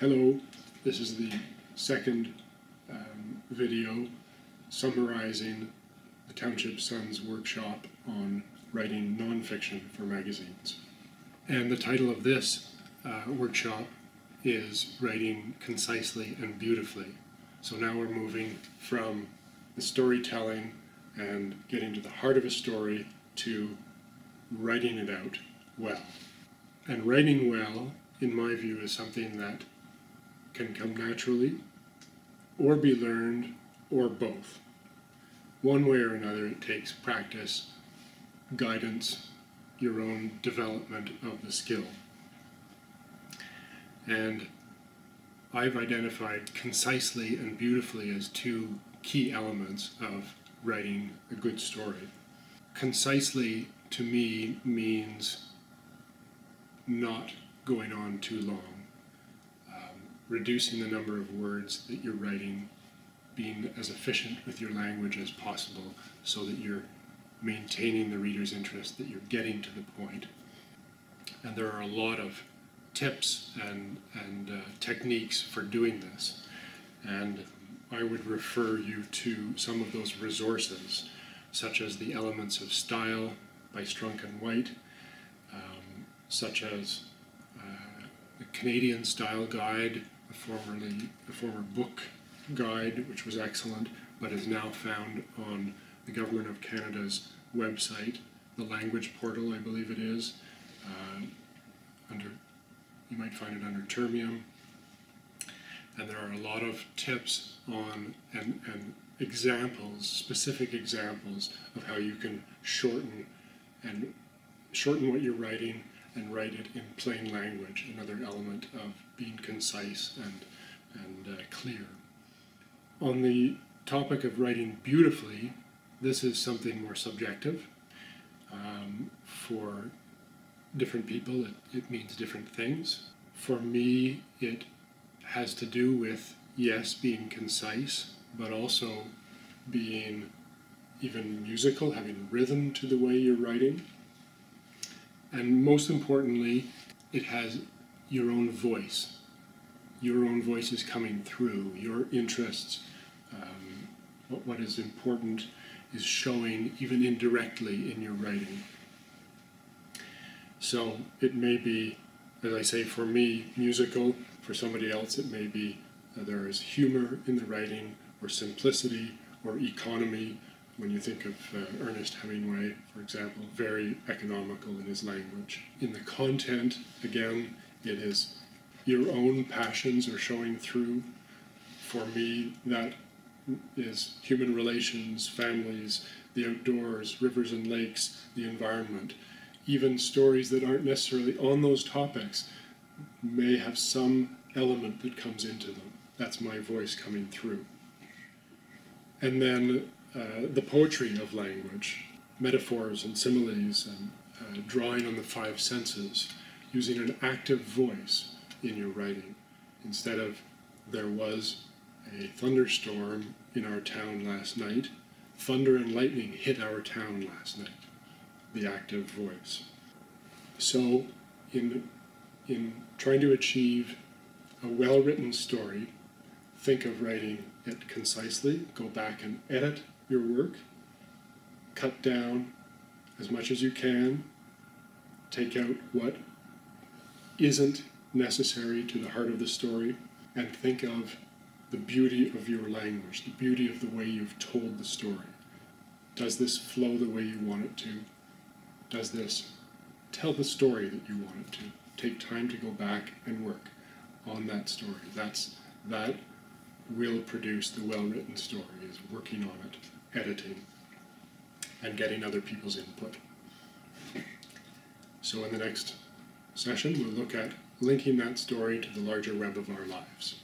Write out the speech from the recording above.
Hello, this is the second video summarizing the Township Sun's workshop on writing nonfiction for magazines. And the title of this workshop is Writing Concisely and Beautifully. So now we're moving from the storytelling and getting to the heart of a story to writing it out well. And writing well, in my view, is something that can come naturally, or be learned, or both. One way or another, it takes practice, guidance, your own development of the skill. And I've identified concisely and beautifully as two key elements of writing a good story. Concisely, to me, means not going on too long. Reducing the number of words that you're writing, being as efficient with your language as possible so that you're maintaining the reader's interest, that you're getting to the point. And there are a lot of tips and techniques for doing this. And I would refer you to some of those resources, such as The Elements of Style by Strunk and White, such as the Canadian Style Guide, a former book guide, which was excellent, but is now found on the Government of Canada's website, the language portal, I believe it is. You might find it under Termium. And there are a lot of tips on and examples, specific examples of how you can shorten what you're writing and write it in plain language, another element of being concise and clear. On the topic of writing beautifully, this is something more subjective. For different people, it means different things. For me, it has to do with, yes, being concise, but also being even musical, having rhythm to the way you're writing. And most importantly, it has your own voice. Your own voice is coming through, your interests. What is important is showing even indirectly in your writing. So it may be, as I say, for me, musical. For somebody else, it may be there is humor in the writing, or simplicity, or economy. When you think of Ernest Hemingway, for example, very economical in his language. In the content, again, it is your own passions are showing through. For me, that is human relations, families, the outdoors, rivers and lakes, the environment. Even stories that aren't necessarily on those topics may have some element that comes into them. That's my voice coming through. And then the poetry of language, metaphors and similes, and drawing on the five senses, using an active voice in your writing. Instead of, there was a thunderstorm in our town last night, thunder and lightning hit our town last night. The active voice. So in trying to achieve a well-written story, think of writing it concisely, go back and edit your work, cut down as much as you can, take out what isn't necessary to the heart of the story, and think of the beauty of your language, the beauty of the way you've told the story. Does this flow the way you want it to? Does this tell the story that you want it to? Take time to go back and work on that story. That will produce the well-written story, is working on it, editing, and getting other people's input. So in the next session, we'll look at linking that story to the larger web of our lives.